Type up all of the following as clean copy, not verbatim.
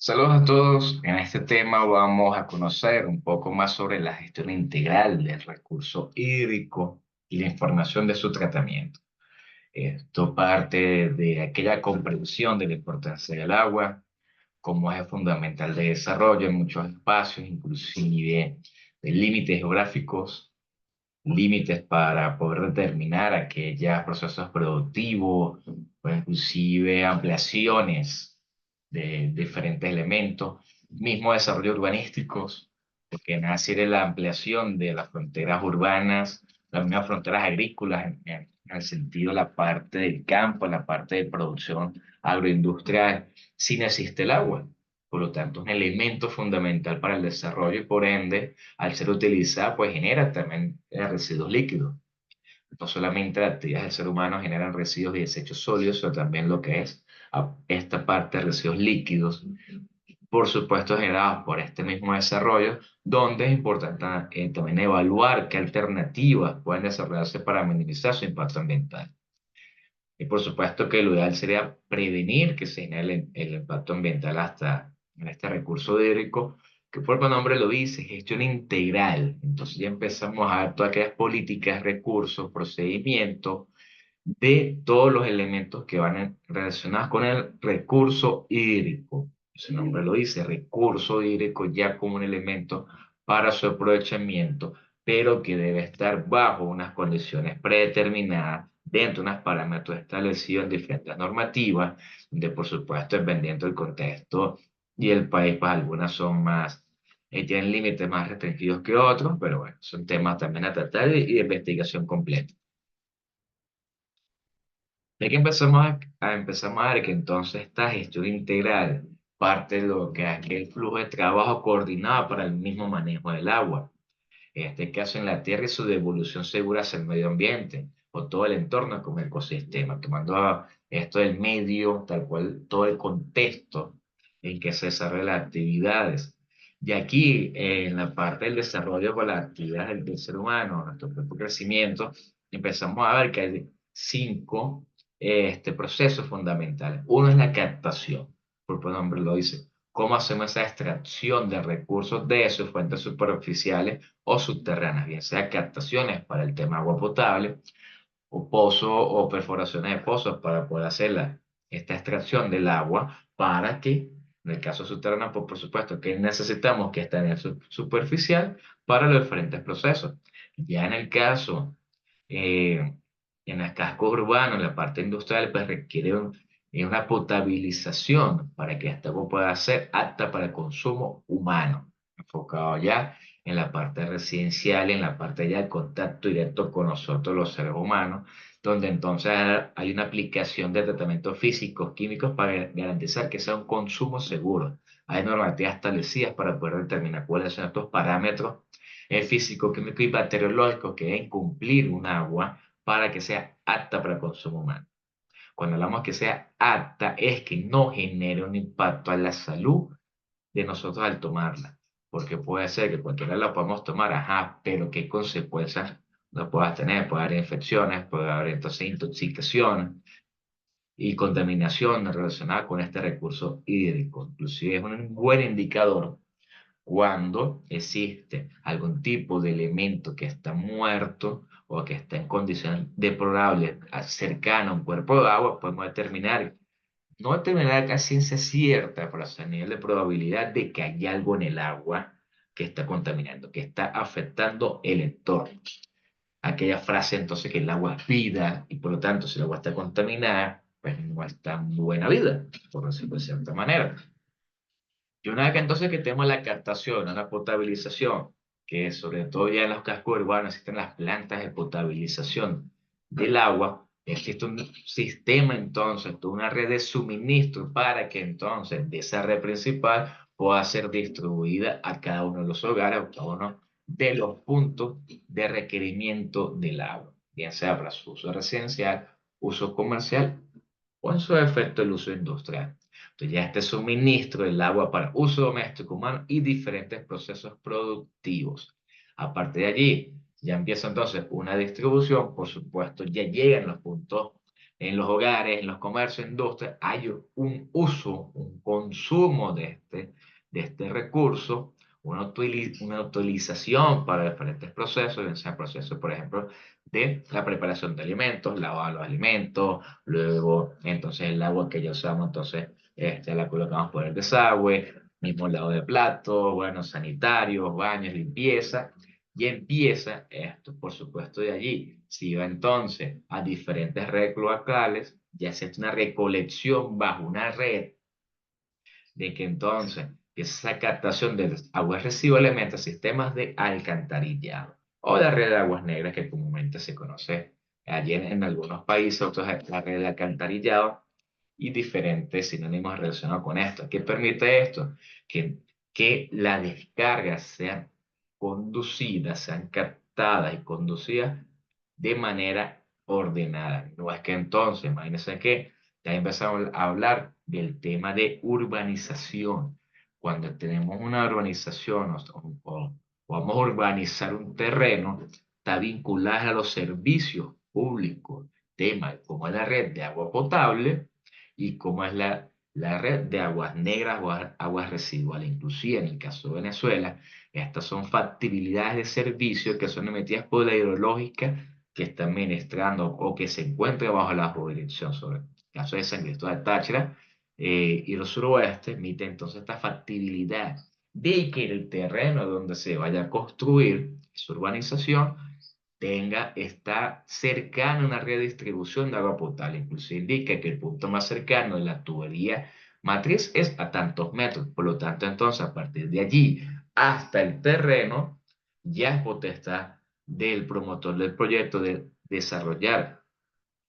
Saludos a todos. En este tema vamos a conocer un poco más sobre la gestión integral del recurso hídrico y la información de su tratamiento. Esto parte de aquella comprensión de la importancia del agua como eje fundamental de desarrollo en muchos espacios, inclusive de límites geográficos, límites para poder determinar aquellos procesos productivos, o inclusive ampliaciones de diferentes elementos, mismo desarrollo urbanísticos, porque nace de la ampliación de las fronteras urbanas, las mismas fronteras agrícolas, en el sentido de la parte del campo, la parte de producción agroindustrial, si no existe el agua. Por lo tanto, es un elemento fundamental para el desarrollo y por ende al ser utilizada, pues genera también residuos líquidos. No solamente las actividades del ser humano generan residuos y desechos sólidos, sino también lo que es esta parte de residuos líquidos, por supuesto generados por este mismo desarrollo, donde es importante también evaluar qué alternativas pueden desarrollarse para minimizar su impacto ambiental. Y por supuesto que lo ideal sería prevenir que se genere el impacto ambiental hasta en este recurso hídrico, que por el nombre lo dice, gestión integral. Entonces ya empezamos a ver todas aquellas políticas, recursos, procedimientos de todos los elementos que van relacionados con el recurso hídrico. Su nombre lo dice, recurso hídrico ya como un elemento para su aprovechamiento, pero que debe estar bajo unas condiciones predeterminadas dentro de unos parámetros establecidos en diferentes normativas, donde por supuesto, dependiendo del contexto y el país, pues algunas son más, tienen límites más restringidos que otros, pero bueno, son temas también a tratar y de investigación completa. Ya que empezamos a ver que entonces esta gestión integral parte de lo que es aquel flujo de trabajo coordinado para el mismo manejo del agua. En este caso en la Tierra y su devolución segura hacia el medio ambiente o todo el entorno como ecosistema, tomando esto del medio, tal cual todo el contexto en que se desarrollan las actividades. Y aquí, en la parte del desarrollo con las actividades del ser humano, nuestro propio crecimiento, empezamos a ver que hay cinco procesos fundamentales. Uno es la captación, por el nombre lo dice. ¿Cómo hacemos esa extracción de recursos de sus fuentes superficiales o subterráneas, bien sea captaciones para el tema agua potable, o pozos o perforaciones de pozos para poder hacer esta extracción del agua para que, en el caso subterráneo, pues, por supuesto que necesitamos que esté en el superficial para los diferentes procesos. Ya en el caso, eh, en el casco urbano, en la parte industrial, pues requiere una potabilización para que esta agua pueda ser apta para el consumo humano, enfocado ya en la parte residencial, en la parte ya de contacto directo con nosotros los seres humanos, donde entonces hay una aplicación de tratamientos físicos, químicos para garantizar que sea un consumo seguro. Hay normativas establecidas para poder determinar cuáles son estos parámetros físicos, químicos y bacteriológicos que deben cumplir un agua para que sea apta para el consumo humano. Cuando hablamos que sea apta, es que no genere un impacto a la salud de nosotros al tomarla. Porque puede ser que cualquiera la podamos tomar, ajá, pero qué consecuencias no puedas tener. Puede haber infecciones, puede haber entonces intoxicación y contaminación relacionada con este recurso hídrico. Inclusive es un buen indicador cuando existe algún tipo de elemento que está muerto o que está en condiciones deplorables cercano a un cuerpo de agua, podemos determinar, no determinar a ciencia cierta, pero a nivel de probabilidad de que hay algo en el agua que está contaminando, que está afectando el entorno. Aquella frase entonces que el agua es vida y por lo tanto si el agua está contaminada, pues no está en buena vida, por decirlo de cierta manera. Y una vez que entonces que tenemos la captación, una potabilización, que sobre todo ya en los cascos urbanos existen las plantas de potabilización del agua, existe un sistema entonces, toda una red de suministro para que entonces de esa red principal pueda ser distribuida a cada uno de los hogares, a cada uno de los puntos de requerimiento del agua, bien sea para su uso residencial, uso comercial o en su efecto el uso industrial. Entonces ya este suministro del agua para uso doméstico humano y diferentes procesos productivos. Aparte de allí, ya empieza entonces una distribución, por supuesto, ya llegan los puntos en los hogares, en los comercios, industrias, hay un uso, un consumo de este recurso, una utilización para diferentes procesos, ya sea procesos, por ejemplo, de la preparación de alimentos, lavado los alimentos, luego, entonces, el agua que ya usamos, entonces, la colocamos por el desagüe, mismo lavado de platos, bueno, sanitarios, baños, limpieza, y empieza esto, por supuesto, de allí. Si va entonces a diferentes redes cloacales, ya se hace una recolección bajo una red, de que entonces esa captación de las aguas residuales mediante sistemas de alcantarillado o la red de aguas negras que comúnmente se conoce allí en algunos países, otros es la red de alcantarillado y diferentes sinónimos relacionados con esto. ¿Qué permite esto? Que, que las descargas sean conducidas, sean captadas y conducidas de manera ordenada. No es que entonces, imagínense que ya empezamos a hablar del tema de urbanización. Cuando tenemos una urbanización o vamos a urbanizar un terreno, está vinculada a los servicios públicos, temas como es la red de agua potable y como es la red de aguas negras o aguas residuales. Inclusive en el caso de Venezuela, estas son factibilidades de servicios que son emitidas por la hidrológica que está administrando o que se encuentra bajo la jurisdicción. Sobre el caso de San Cristóbal de Táchira y los suroeste, emite entonces esta factibilidad de que el terreno donde se vaya a construir su urbanización está cercano a una red de distribución de agua potable. Incluso indica que el punto más cercano de la tubería matriz es a tantos metros. Por lo tanto, entonces, a partir de allí hasta el terreno, ya es potestad del promotor del proyecto de desarrollar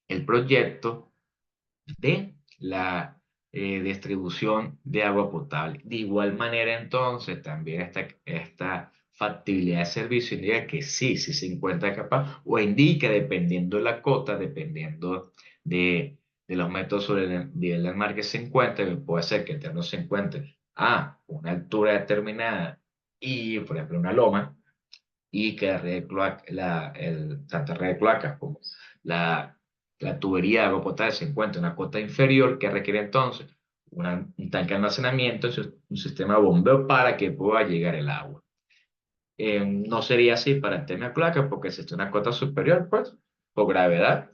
el proyecto de la distribución de agua potable. De igual manera, entonces, también esta factibilidad de servicio indica que sí se encuentra capaz, o indica, dependiendo de la cota, dependiendo de los metros sobre el nivel del mar que se encuentre, que puede ser que el terreno se encuentre a una altura determinada y, por ejemplo, una loma, y que la red de tanto red de cloacas como la, la tubería de agua potable se encuentra en una cota inferior que requiere entonces un tanque de almacenamiento, un sistema de bombeo para que pueda llegar el agua. No sería así para el tema de cloacas porque si está en una cota superior, pues, por gravedad,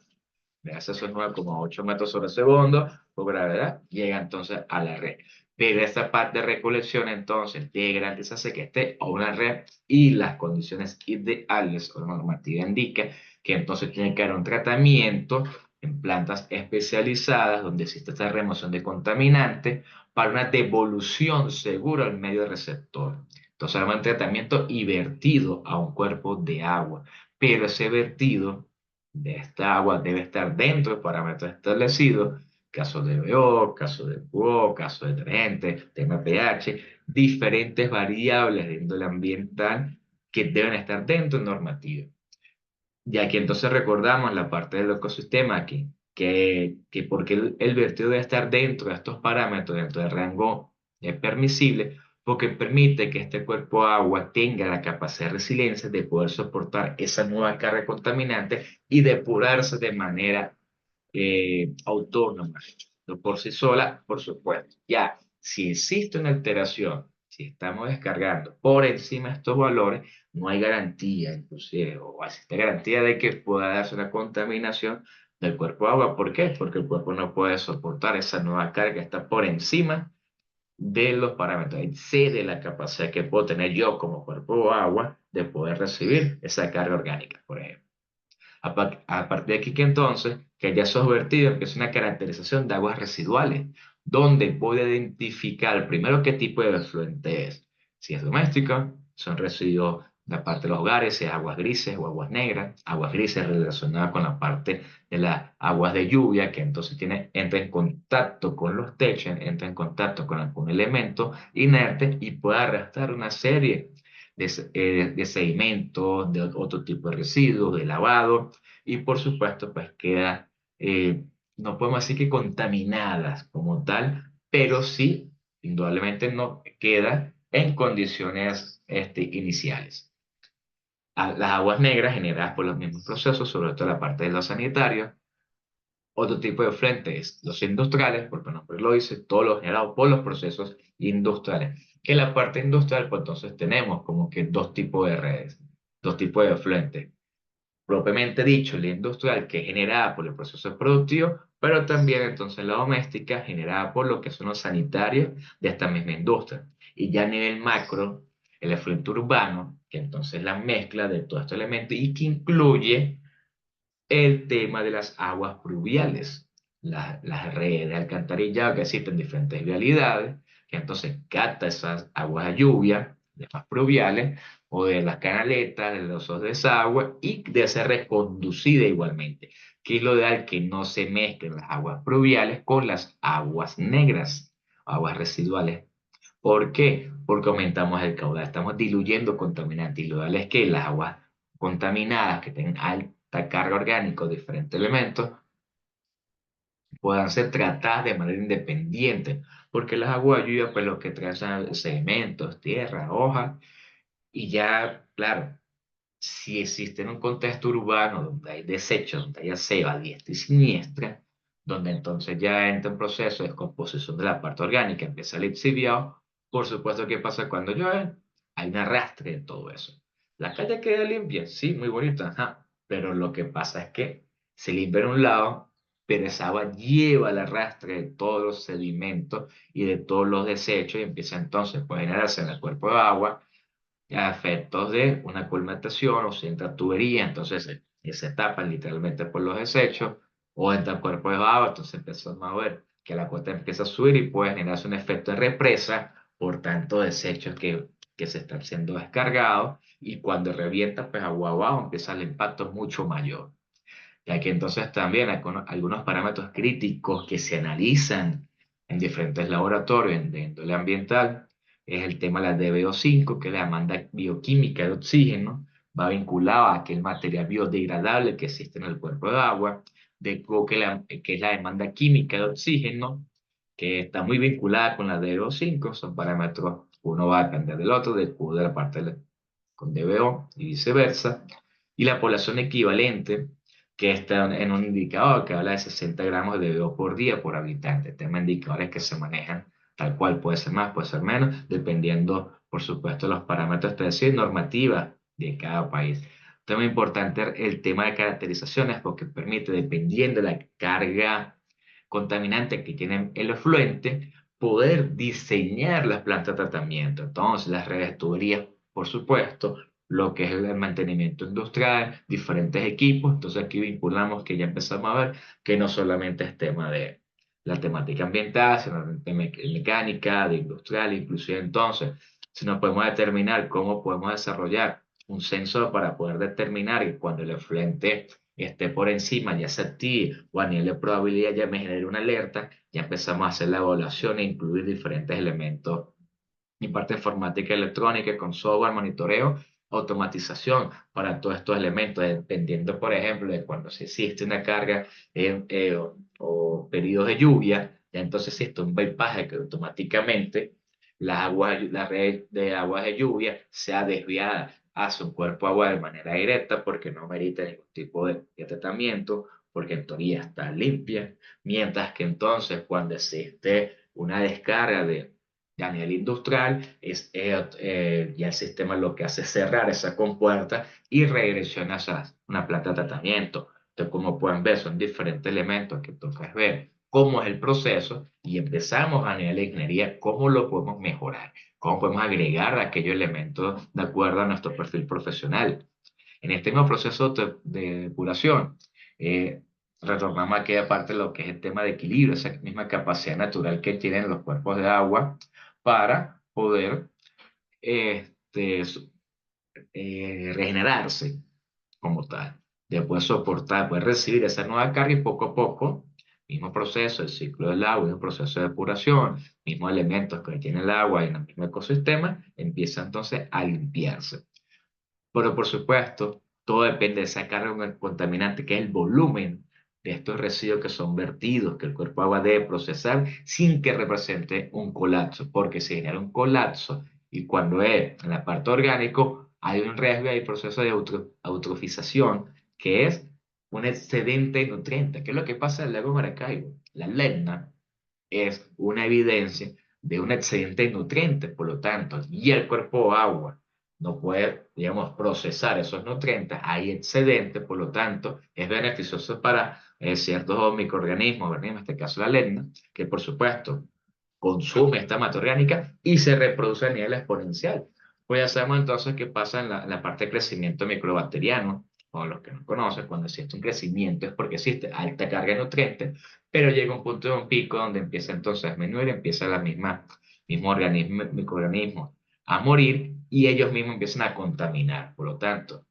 hace esos 9,8 metros sobre segundo por gravedad, llega entonces a la red. Pero esta parte de recolección entonces de garantizarse que esté a una red y las condiciones ideales o la normativa indica que entonces tiene que haber un tratamiento en plantas especializadas donde existe esta remoción de contaminantes para una devolución segura al medio receptor. Entonces, un tratamiento y vertido a un cuerpo de agua, pero ese vertido de esta agua debe estar dentro de parámetros establecidos, caso de BO, caso de QO, caso de detergente, tema pH, diferentes variables de índole ambiental que deben estar dentro de normativa. Y aquí entonces recordamos la parte del ecosistema aquí, que porque el vertido debe estar dentro de estos parámetros, dentro del rango permisible, porque permite que este cuerpo de agua tenga la capacidad de resiliencia de poder soportar esa nueva carga contaminante y depurarse de manera autónoma, no por sí sola, por supuesto. Ya, si existe una alteración, si estamos descargando por encima de estos valores, no hay garantía, inclusive, o existe garantía de que pueda darse una contaminación del cuerpo de agua. ¿Por qué? Porque el cuerpo no puede soportar esa nueva carga que está por encima de los parámetros, excede la capacidad que puedo tener yo como cuerpo de agua de poder recibir esa carga orgánica, por ejemplo. A partir de aquí que entonces, que ya sos vertido, que es una caracterización de aguas residuales, donde voy a identificar primero qué tipo de efluente es. Si es doméstico, son residuos de la parte de los hogares, si es aguas grises o aguas negras, aguas grises relacionadas con la parte de las aguas de lluvia, que entonces entra en contacto con los techos, entra en contacto con algún elemento inerte y puede arrastrar una serie de sedimentos, de otro tipo de residuos, de lavado, y por supuesto, pues queda, no podemos decir que contaminadas como tal, pero sí, indudablemente no queda en condiciones iniciales. Las aguas negras generadas por los mismos procesos, sobre todo la parte de los sanitarios, Otro tipo de frente es los industriales, porque el nombre lo dice, todo lo generado por los procesos industriales. Que en la parte industrial, pues entonces tenemos como que dos tipos de redes, dos tipos de frentes. Propiamente dicho, la industrial que es generada por el proceso productivo, pero también entonces la doméstica generada por lo que son los sanitarios de esta misma industria. Y ya a nivel macro, el efluente urbano, que entonces es la mezcla de todos estos elementos y que incluye el tema de las aguas pluviales, las redes de alcantarillado que existen diferentes vialidades, que entonces capta esas aguas de lluvia, de las pluviales, o de las canaletas, de los desagües, y de ser reconducida igualmente, que es lo ideal que no se mezclen las aguas pluviales con las aguas negras, aguas residuales. ¿Por qué? Porque aumentamos el caudal, estamos diluyendo contaminantes y lo ideal es que las aguas contaminadas que tengan alta carga orgánica o diferentes elementos puedan ser tratadas de manera independiente, porque las aguas de lluvia pues lo que traen son sedimentos, tierra, hojas y ya, claro, si existe en un contexto urbano donde hay desechos, donde hay aseo a diestra y siniestra, donde entonces ya entra un proceso de descomposición de la parte orgánica, empieza el lixiviado, por supuesto, ¿qué pasa cuando llueve? Hay un arrastre de todo eso. La calle queda limpia, sí, muy bonita, ajá, pero lo que pasa es que se limpia en un lado, pero esa agua lleva el arrastre de todos los sedimentos y de todos los desechos y empieza entonces, puede generarse en el cuerpo de agua a efectos de una colmatación o si entra tubería, entonces se tapan literalmente por los desechos o entra cuerpo de agua, entonces empezamos a ver que la cuota empieza a subir y puede generarse un efecto de represa por tanto desechos que se están siendo descargados y cuando revienta pues agua abajo empieza el impacto mucho mayor. Ya que entonces también hay algunos parámetros críticos que se analizan en diferentes laboratorios de índole ambiental. Es el tema de la DBO5, que es la demanda bioquímica de oxígeno, va vinculado a aquel material biodegradable que existe en el cuerpo de agua, de que es la demanda química de oxígeno, que está muy vinculada con la DBO5, son parámetros, uno va a depender del otro, de Q de la parte con DBO y viceversa, y la población equivalente que está en un indicador que habla de 60 gramos de DBO por día por habitante. Tema indicadores que se manejan tal cual, puede ser más, puede ser menos, dependiendo, por supuesto, los parámetros, es decir, normativas de cada país. Tema importante el tema de caracterizaciones porque permite, dependiendo de la carga contaminante que tiene el efluente, poder diseñar las plantas de tratamiento. Entonces, las redes de tuberías, por supuesto, lo que es el mantenimiento industrial, diferentes equipos. Entonces aquí vinculamos que ya empezamos a ver que no solamente es tema de la temática ambiental, sino de mecánica, de industrial, inclusive entonces, si nos podemos determinar cómo podemos desarrollar un sensor para poder determinar que cuando el efluente esté por encima, ya se active o a nivel de probabilidad ya me genere una alerta, ya empezamos a hacer la evaluación e incluir diferentes elementos mi parte informática electrónica con software, monitoreo, automatización para todos estos elementos, dependiendo, por ejemplo, de cuando se existe una carga o periodos de lluvia, ya entonces existe un bypass que automáticamente la red de aguas de lluvia sea desviada hacia un cuerpo de agua de manera directa porque no merita ningún tipo de tratamiento, porque en teoría está limpia, mientras que entonces cuando existe una descarga de a nivel industrial, ya el sistema lo que hace es cerrar esa compuerta y regresiona a una planta de tratamiento. Entonces, como pueden ver, son diferentes elementos que toca ver cómo es el proceso y empezamos a nivel de ingeniería cómo lo podemos mejorar, cómo podemos agregar aquellos elementos de acuerdo a nuestro perfil profesional. En este mismo proceso de depuración, retornamos a aquella parte de lo que es el tema de equilibrio, esa misma capacidad natural que tienen los cuerpos de agua para poder este, regenerarse como tal. Después soportar, poder recibir esa nueva carga y poco a poco, mismo proceso, el ciclo del agua, mismo proceso de depuración, mismos elementos que tiene el agua en el mismo ecosistema, empieza entonces a limpiarse. Pero por supuesto, todo depende de esa carga contaminante, que es el volumen de estos residuos que son vertidos, que el cuerpo de agua debe procesar sin que represente un colapso, porque se genera un colapso y cuando es en la parte orgánico hay un riesgo y hay proceso de eutrofización, que es un excedente de nutrientes. ¿Qué es lo que pasa en el lago Maracaibo? La Letna es una evidencia de un excedente de nutrientes, por lo tanto, y el cuerpo agua no puede, digamos, procesar esos nutrientes, hay excedente, por lo tanto, es beneficioso para ciertos microorganismos, organismos, en este caso la letna, que por supuesto consume esta materia orgánica y se reproduce a nivel exponencial. Pues ya sabemos entonces qué pasa en la parte de crecimiento microbacteriano, o los que no conocen, cuando existe un crecimiento es porque existe alta carga de nutrientes, pero llega un punto de un pico donde empieza entonces a disminuir, empieza la mismo organismo, microorganismo a morir y ellos mismos empiezan a contaminar. Por lo tanto,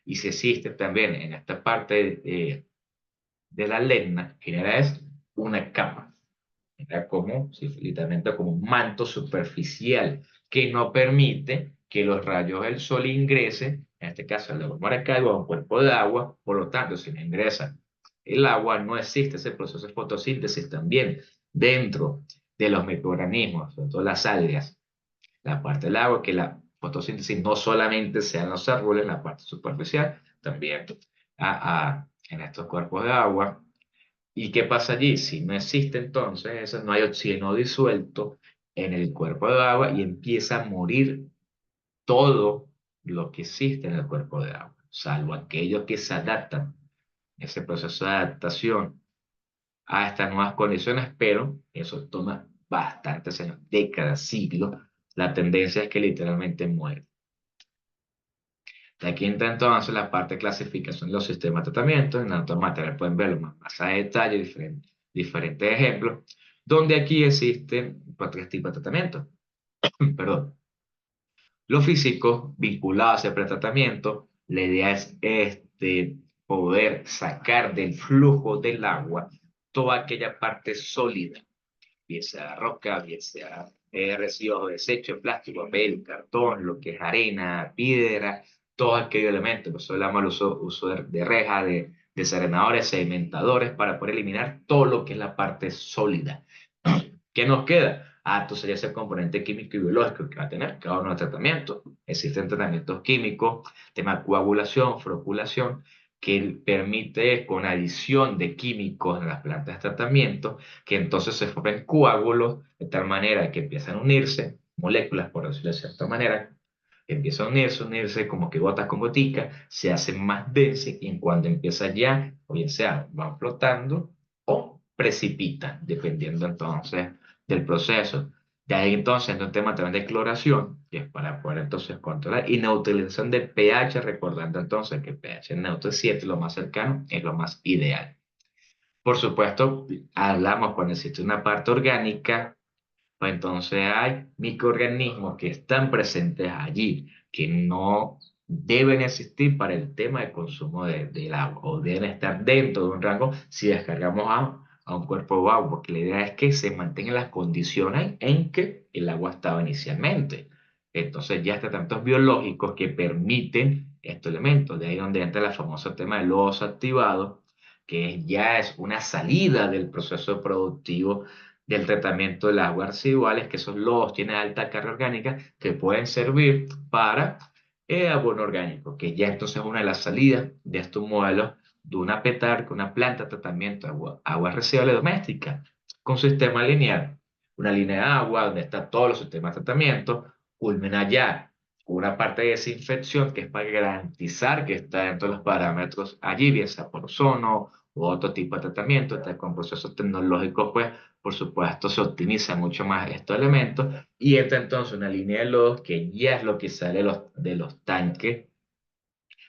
y si existe también en esta parte de la letna, genera es una capa, genera como, sí, literalmente como un manto superficial que no permite que los rayos del sol ingresen, en este caso el lago Maracaibo, a un cuerpo de agua, por lo tanto, si no ingresa el agua, no existe ese proceso de fotosíntesis también dentro de los microorganismos, sobre todo las algas, la parte del agua, que la fotosíntesis no solamente sea en los árboles, la parte superficial, también en estos cuerpos de agua. ¿Y qué pasa allí? Si no existe entonces eso, no hay oxígeno disuelto en el cuerpo de agua y empieza a morir todo lo que existe en el cuerpo de agua, salvo aquellos que se adaptan, ese proceso de adaptación a estas nuevas condiciones, pero eso toma bastantes años, décadas, siglos. La tendencia es que literalmente muere. De aquí entra entonces la parte de clasificación de los sistemas de tratamiento. En otros materiales pueden verlo más a detalle, diferentes ejemplos, donde aquí existen tres tipos de tratamiento. Perdón. Los físicos vinculados al pretratamiento, la idea es poder sacar del flujo del agua toda aquella parte sólida, bien sea roca, bien sea residuos de desecho, plástico, papel, cartón, lo que es arena, piedra, todos aquellos elementos. Por eso hablamos del uso de rejas, de desarenadores, sedimentadores, para poder eliminar todo lo que es la parte sólida. ¿Qué nos queda? Ah, entonces sería ese componente químico y biológico que va a tener cada uno de los tratamientos. Existen tratamientos químicos, tema de coagulación, floculación, que permite con adición de químicos en las plantas de tratamiento, que entonces se formen coágulos de tal manera que empiezan a unirse, moléculas, por decirlo de cierta manera, que empiezan a unirse como que gotas con goticas, se hacen más densas y en cuanto empieza ya, o bien sea, van flotando o precipitan, dependiendo entonces del proceso. De ahí entonces entra un tema también de cloración, que es para poder entonces controlar, y neutralización de pH, recordando entonces que pH neutro es 7, lo más cercano, es lo más ideal. Por supuesto, hablamos cuando existe una parte orgánica, pues entonces hay microorganismos que están presentes allí, que no deben existir para el tema de consumo del agua, o deben estar dentro de un rango si descargamos a un cuerpo de agua, porque la idea es que se mantengan las condiciones en que el agua estaba inicialmente. Entonces ya está tantos biológicos que permiten estos elementos, de ahí donde entra el famoso tema del lodo activado, que ya es una salida del proceso productivo del tratamiento de las aguas residuales, que esos lodos tienen alta carga orgánica, que pueden servir para abono orgánico, que ya entonces es una de las salidas de estos modelos de una petarca, una planta de tratamiento de aguas residuales domésticas, con sistema lineal. Una línea de agua donde están todos los sistemas de tratamiento, culmina ya una parte de desinfección que es para garantizar que está dentro de los parámetros allí, bien sea por ozono u otro tipo de tratamiento, está con procesos tecnológicos, pues por supuesto, se optimiza mucho más estos elementos y entra entonces una línea de lodos que ya es lo que sale de los tanques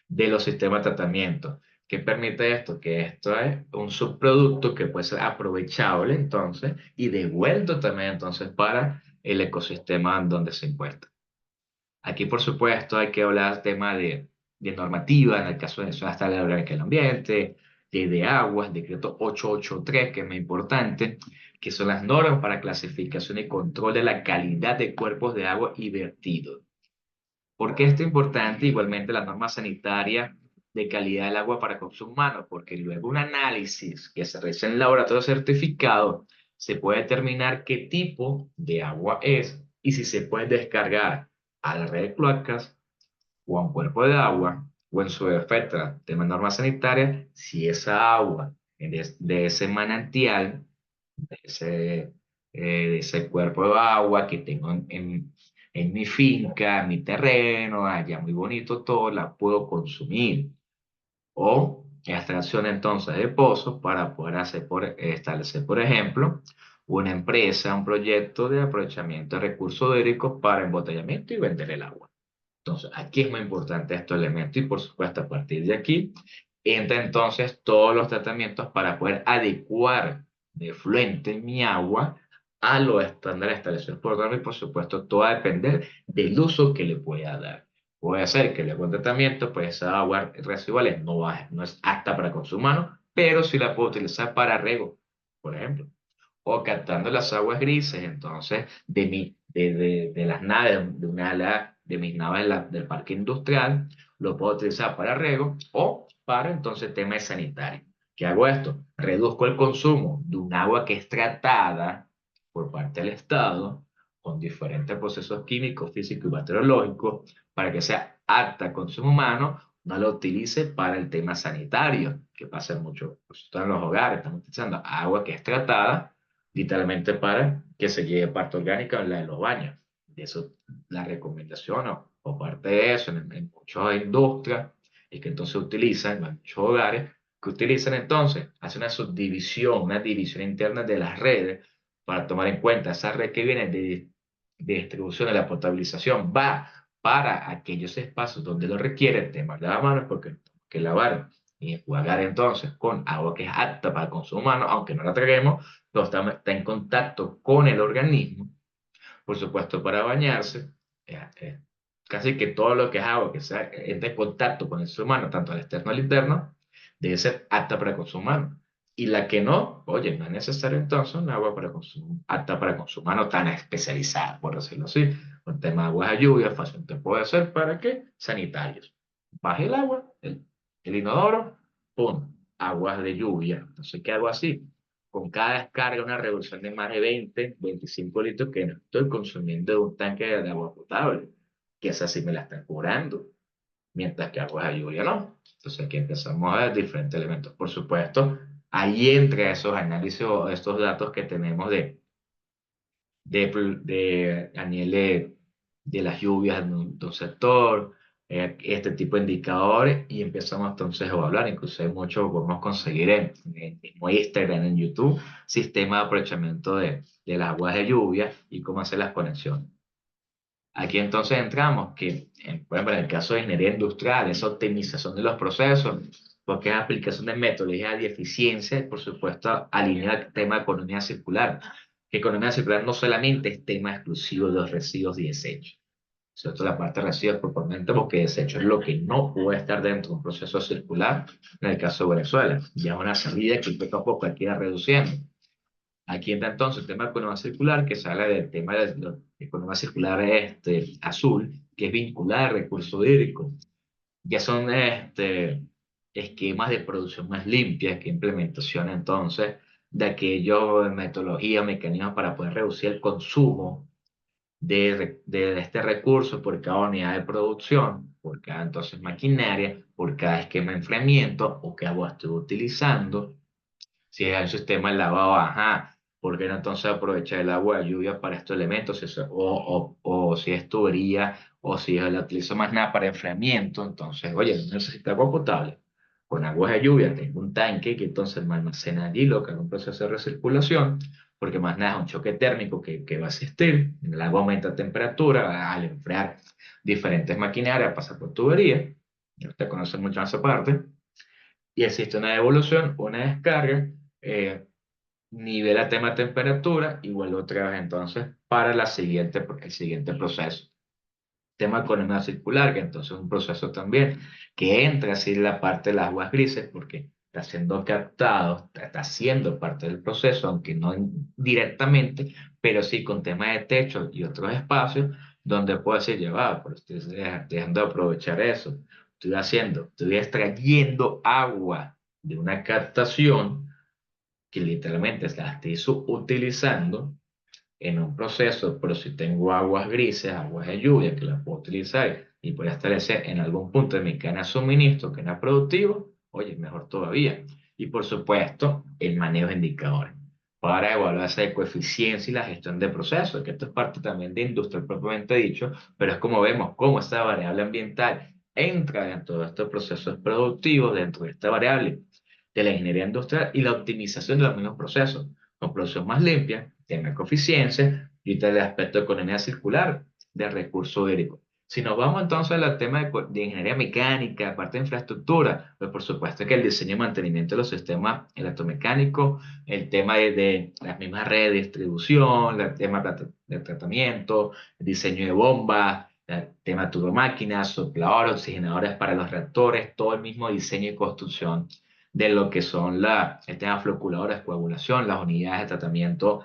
de los sistemas de tratamiento. ¿Qué permite esto? Que esto es un subproducto que puede ser aprovechable entonces y devuelto también entonces para el ecosistema en donde se encuentra. Aquí, por supuesto, hay que hablar del tema de normativa, en el caso de eso, hasta la ley del ambiente, de aguas, decreto 883, que es muy importante, que son las normas para clasificación y control de la calidad de cuerpos de agua y vertidos. ¿Por qué esto es importante? Igualmente la norma sanitaria de calidad del agua para consumo humano, porque luego un análisis que se realiza en laboratorio certificado se puede determinar qué tipo de agua es y si se puede descargar a la red de cloacas o a un cuerpo de agua o en su defecto, tema norma sanitaria, si esa agua de ese manantial, ese, de ese cuerpo de agua que tengo en mi finca, en mi terreno, allá muy bonito todo, la puedo consumir. O extracción entonces de pozos para poder establecer, por ejemplo, una empresa, un proyecto de aprovechamiento de recursos hídricos para embotellamiento y vender el agua. Entonces, aquí es muy importante estos elementos y por supuesto a partir de aquí entra entonces todos los tratamientos para poder adecuar de fluente mi agua a los estándares establecidos por norma y por supuesto todo va a depender del uso que le pueda dar. Puede ser que le haga un tratamiento, pues esa agua residual no es apta para consumo humano, pero sí la puedo utilizar para riego, por ejemplo o captando las aguas grises, entonces, de las naves, de una de mis naves del parque industrial, lo puedo utilizar para riego o para entonces temas sanitarios. ¿Qué hago esto? Reduzco el consumo de un agua que es tratada por parte del Estado con diferentes procesos químicos, físicos y bacteriológicos para que sea apta al consumo humano, no lo utilice para el tema sanitario, que pasa mucho, pues, en los hogares, estamos utilizando agua que es tratada literalmente para que se lleve parte orgánica en la de los baños. De eso, la recomendación o parte de eso en muchas industrias es que entonces utilizan, en muchos hogares, que utilizan entonces, hacen una subdivisión, una división interna de las redes para tomar en cuenta esa red que viene de distribución de la potabilización, va para aquellos espacios donde lo requieren, temas de manos porque tenemos que lavar y enjuagar entonces con agua que es apta para el consumo humano, aunque no la traguemos, pero está en contacto con el organismo, por supuesto, para bañarse. eh, eh, Casi que todo lo que es agua que sea, entre en contacto con el ser humano, tanto al externo como al interno, debe ser apta para consumo humano. Y la que no, oye, no es necesario entonces un agua para consumo, apta para consumo humano tan especializada, por decirlo así. Un tema de aguas de lluvia, fácilmente puede ser para qué? Sanitarios. Baja el agua, el inodoro, pum, aguas de lluvia. Entonces, ¿qué hago así? Con cada descarga una reducción de más de 20, 25 litros que no estoy consumiendo de un tanque de agua potable, que esa sí me la están cobrando, mientras que agua de lluvia no. Entonces aquí empezamos a ver diferentes elementos. Por supuesto, ahí entra esos análisis o estos datos que tenemos a nivel de las lluvias de un sector, este tipo de indicadores, y empezamos entonces a evaluar. Incluso hay mucho, podemos conseguir en mismo Instagram, en YouTube, sistema de aprovechamiento de las aguas de lluvia y cómo hacer las conexiones. Aquí entonces entramos que, por ejemplo, en el caso de ingeniería industrial, esa optimización de los procesos, porque es aplicación de metodologías de eficiencia y, por supuesto, alinear el tema de economía circular. Que economía circular no solamente es tema exclusivo de los residuos y desechos, ¿cierto? La parte de residuos propiamente, porque desecho es lo que no puede estar dentro de un proceso circular, en el caso de Venezuela. Ya es una salida que poco a poco hay que ir reduciendo. Aquí entra entonces el tema de economía circular, que sale del tema de la economía circular azul, que es vincular al recurso hídrico. Ya son esquemas de producción más limpias que implementación entonces de aquellos metodologías, mecanismos para poder reducir el consumo de este recurso por cada unidad de producción, por cada entonces maquinaria, por cada esquema de enfriamiento o que agua estoy utilizando. Si es un sistema de lavado, ajá, ¿por qué no entonces aprovechar el agua de lluvia para estos elementos? O si es tubería, o si la utilizo más nada para enfriamiento, entonces, oye, no necesito agua potable. Con agua de lluvia tengo un tanque que entonces me almacena allí, lo que es un proceso de recirculación, porque más nada es un choque térmico que va a existir. El agua aumenta la temperatura al enfriar diferentes maquinarias, pasa por tubería. Usted conoce mucho esa parte y existe una devolución, una descarga, eh, nivela tema de temperatura y vuelve otra vez entonces para el siguiente proceso. Tema de economía circular, que entonces es un proceso también que entra así en la parte de las aguas grises porque está siendo captado, está siendo parte del proceso, aunque no directamente, pero sí con temas de techo y otros espacios donde puede ser llevado, pero estoy dejando de aprovechar eso. Estoy extrayendo agua de una captación que literalmente la estoy utilizando en un proceso, pero si tengo aguas grises, aguas de lluvia que las puedo utilizar y puedo establecer en algún punto de mi cadena de suministro que no es productivo, oye, mejor todavía. Y por supuesto, el manejo de indicadores para evaluar esa ecoeficiencia y la gestión de procesos, que esto es parte también de industria propiamente dicho, pero es como vemos cómo esta variable ambiental entra dentro de estos procesos productivos, dentro de esta variable de la ingeniería industrial y la optimización de los mismos procesos, con producción más limpia, tema eficiencia y el aspecto de economía circular del recurso hídrico. Si nos vamos entonces al tema de ingeniería mecánica, parte de infraestructura, pues por supuesto que el diseño y mantenimiento de los sistemas electromecánicos, el tema de las mismas redes de distribución, el tema de tratamiento, el diseño de bombas, el tema de turbomáquinas, sopladores, oxigenadores para los reactores, todo el mismo diseño y construcción de lo que son el tema de floculadoras, coagulación, las unidades de tratamiento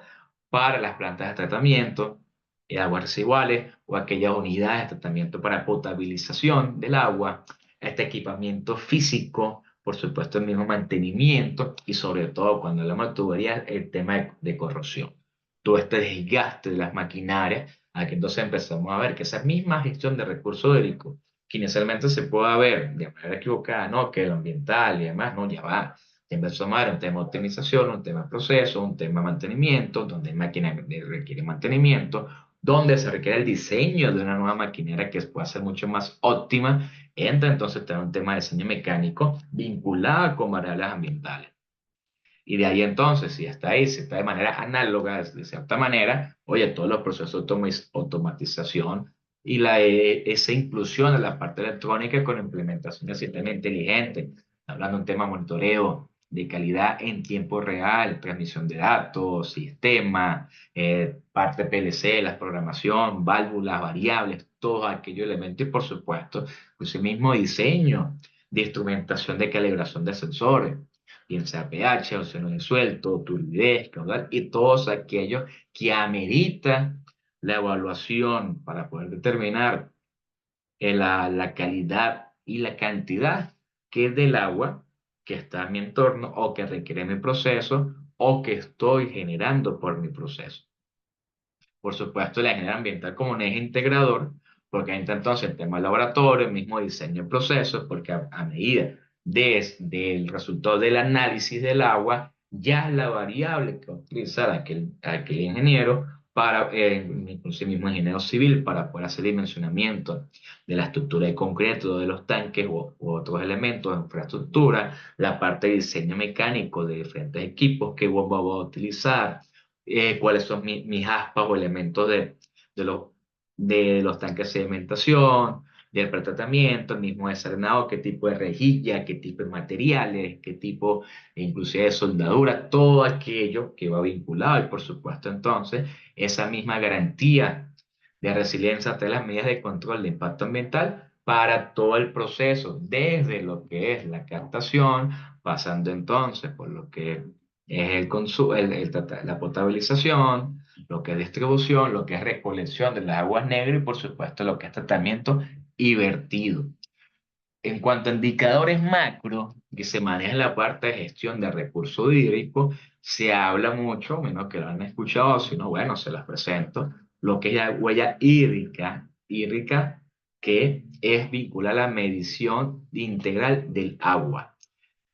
para las plantas de tratamiento de aguas residuales o aquellas unidades de tratamiento para potabilización del agua, este equipamiento físico, por supuesto el mismo mantenimiento y sobre todo cuando hablamos de tuberías, el tema de corrosión. Todo este desgaste de las maquinarias, aquí entonces empezamos a ver que esa misma gestión de recursos hídricos que inicialmente se pueda ver de manera equivocada, ¿no? Que lo ambiental y demás, no, ya va. Empezamos a ver un tema de optimización, un tema de proceso, un tema de mantenimiento, donde hay máquinas que requieren mantenimiento, donde se requiere el diseño de una nueva maquinaria que pueda ser mucho más óptima, entra entonces también un tema de diseño mecánico vinculado con variables ambientales. Y de ahí entonces, si está ahí, si está de manera análoga, de cierta manera, oye, todos los procesos de automatización y esa inclusión de la parte electrónica con implementación del sistema inteligente, hablando de un tema de monitoreo de calidad en tiempo real, transmisión de datos, sistema, parte PLC, la programación, válvulas, variables, todos aquellos elementos y por supuesto, pues el mismo diseño de instrumentación de calibración de sensores bien sea pH, océano disuelto, turbidez, caudal y todos aquellos que ameritan la evaluación para poder determinar la calidad y la cantidad que es del agua que está en mi entorno o que requiere mi proceso o que estoy generando por mi proceso. Por supuesto, la ingeniería ambiental como un eje integrador, porque entra entonces el tema del laboratorio, el mismo diseño de procesos, porque a medida del resultado del análisis del agua, ya es la variable que va a utilizar aquel ingeniero para, inclusive mismo ingeniero civil, para poder hacer dimensionamiento de la estructura de concreto de los tanques u otros elementos de infraestructura, la parte de diseño mecánico de diferentes equipos, qué bomba va a utilizar, cuáles son mis aspas o elementos de, los, de los tanques de sedimentación, del pretratamiento, el mismo desarenado, qué tipo de rejilla, qué tipo de materiales, qué tipo inclusive de soldadura, todo aquello que va vinculado y por supuesto entonces esa misma garantía de resiliencia ante las medidas de control de impacto ambiental para todo el proceso, desde lo que es la captación, pasando entonces por lo que es la potabilización, lo que es distribución, lo que es recolección de las aguas negras y por supuesto lo que es tratamiento y vertido. En cuanto a indicadores macro que se maneja en la parte de gestión de recursos hídricos, se habla mucho, menos que lo han escuchado, sino bueno, se las presento, lo que es la huella hídrica que es vinculada a la medición integral del agua.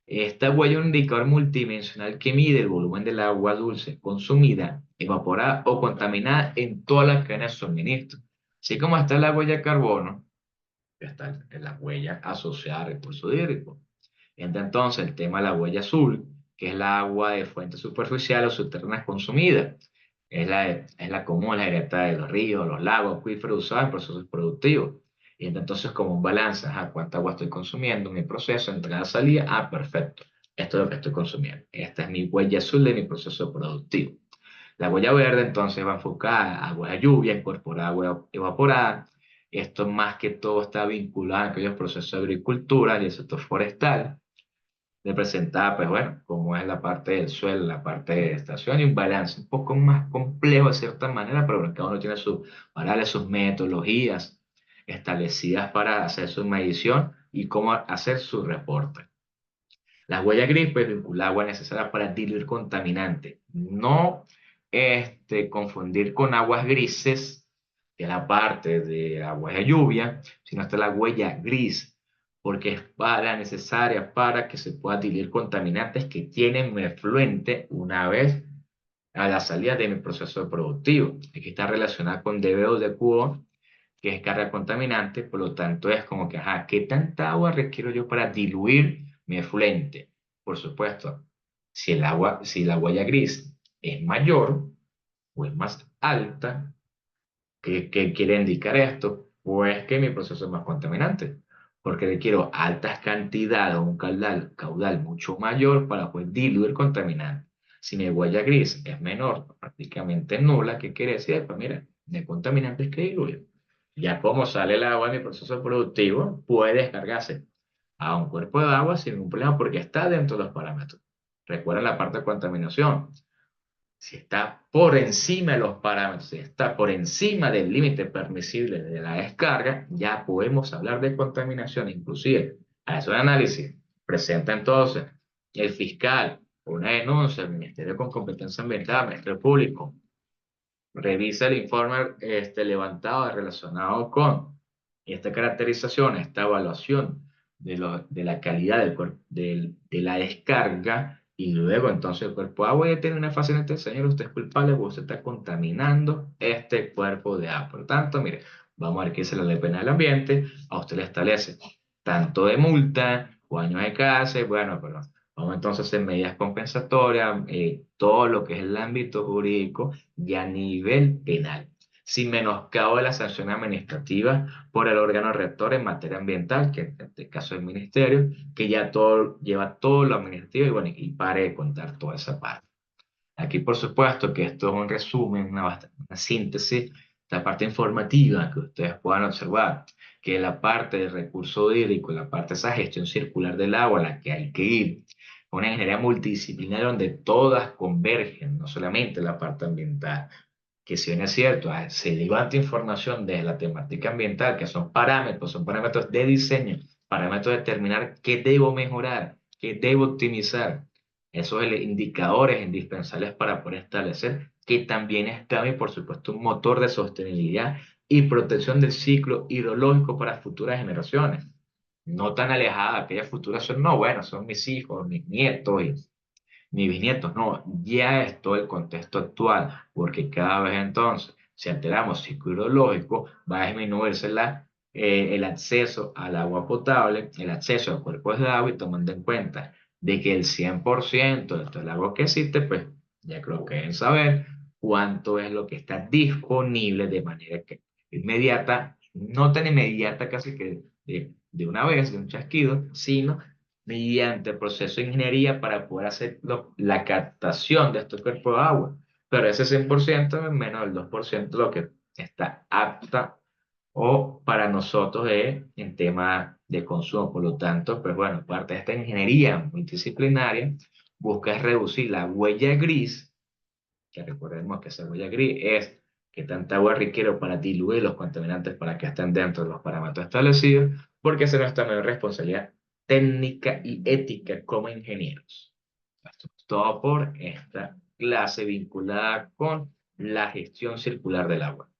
Esta huella es un indicador multidimensional que mide el volumen del agua dulce consumida, evaporada o contaminada en todas las cadenas de suministro. Así como está la huella de carbono, está en la huella asociada a recursos hídricos. Entra entonces el tema de la huella azul, que es la agua de fuente superficial o subterránea consumida. Es la común, la directa de los ríos, los lagos, acuíferos usados en procesos productivos. Y entonces como un balance, ajá, cuánta agua estoy consumiendo en mi proceso, entrada, salida, perfecto. Esto es lo que estoy consumiendo. Esta es mi huella azul de mi proceso productivo. La huella verde entonces va enfocada a agua de lluvia, incorpora agua evaporada. Esto más que todo está vinculado a aquellos procesos de agricultura y el sector forestal. Representada, pues bueno, como es la parte del suelo, la parte de estación y un balance un poco más complejo de cierta manera, pero cada uno tiene sus variables, sus metodologías establecidas para hacer su medición y cómo hacer su reporte. La huella gris, pues, vincula agua necesaria para diluir contaminantes. No confundir con aguas grises, que es la parte de aguas de lluvia, sino está la huella gris, porque es necesaria para que se pueda diluir contaminantes que tienen mi efluente una vez a la salida de mi proceso productivo. Aquí está relacionada con DBO de QO, que es carga contaminante, por lo tanto es como que, ajá, ¿qué tanta agua requiero yo para diluir mi efluente? Por supuesto, si la huella gris es mayor o es más alta, ¿qué quiere indicar esto? Pues que mi proceso es más contaminante, porque requiero altas cantidades o un caudal mucho mayor para poder diluir contaminante. Si mi huella gris es menor, prácticamente nula, ¿qué quiere decir? Pues mira, de contaminantes que diluyo. Ya como sale el agua de mi proceso productivo, puede descargarse a un cuerpo de agua sin ningún problema porque está dentro de los parámetros. Recuerda la parte de contaminación. Si está por encima de los parámetros, si está por encima del límite permisible de la descarga, ya podemos hablar de contaminación. Inclusive, a eso de análisis, presenta entonces el fiscal una denuncia al Ministerio con competencia ambiental, al Ministerio Público, revisa el informe levantado relacionado con esta caracterización, esta evaluación de la calidad de la descarga y luego entonces el cuerpo de agua ya tiene una fase en este señor, usted es culpable porque usted está contaminando este cuerpo de agua. Por lo tanto, mire, vamos a ver qué es la ley penal del ambiente, a usted le establece tanto de multa o años de cárcel, bueno, pero vamos entonces a hacer medidas compensatorias, todo lo que es el ámbito jurídico y a nivel penal, sin menoscabo de las sanciones administrativas por el órgano rector en materia ambiental, que en este caso es el ministerio, que ya todo, lleva todo lo administrativo y bueno, y pare de contar toda esa parte. Aquí, por supuesto, que esto es un resumen, una síntesis, la parte informativa que ustedes puedan observar, que la parte del recurso hídrico, la parte de esa gestión circular del agua, a la que hay que ir, una ingeniería multidisciplinaria donde todas convergen, no solamente la parte ambiental, que si bien es cierto, se levanta información de la temática ambiental, que son parámetros de diseño, parámetros de determinar qué debo mejorar, qué debo optimizar. Esos indicadores indispensables para poder establecer que también es clave, por supuesto, un motor de sostenibilidad y protección del ciclo hidrológico para futuras generaciones. No tan alejada, aquellas futuras son, no, bueno, son mis hijos, mis nietos, y ni bisnietos, no, ya es todo el contexto actual, porque cada vez entonces, si alteramos ciclo hidrológico, va a disminuirse el acceso al agua potable, el acceso a cuerpos de agua, y tomando en cuenta de que el 100% de todo el agua que existe, pues ya creo que deben saber cuánto es lo que está disponible de manera que inmediata, no tan inmediata casi que de una vez, de un chasquido, sino mediante el proceso de ingeniería para poder hacer la captación de estos cuerpos de agua. Pero ese 100% es menos del 2% lo que está apta o para nosotros en tema de consumo. Por lo tanto, pues bueno, parte de esta ingeniería multidisciplinaria busca reducir la huella gris, que recordemos que esa huella gris es que tanta agua requiero para diluir los contaminantes para que estén dentro de los parámetros establecidos, porque esa es nuestra mayor responsabilidad técnica y ética como ingenieros. Esto es todo por esta clase vinculada con la gestión circular del agua.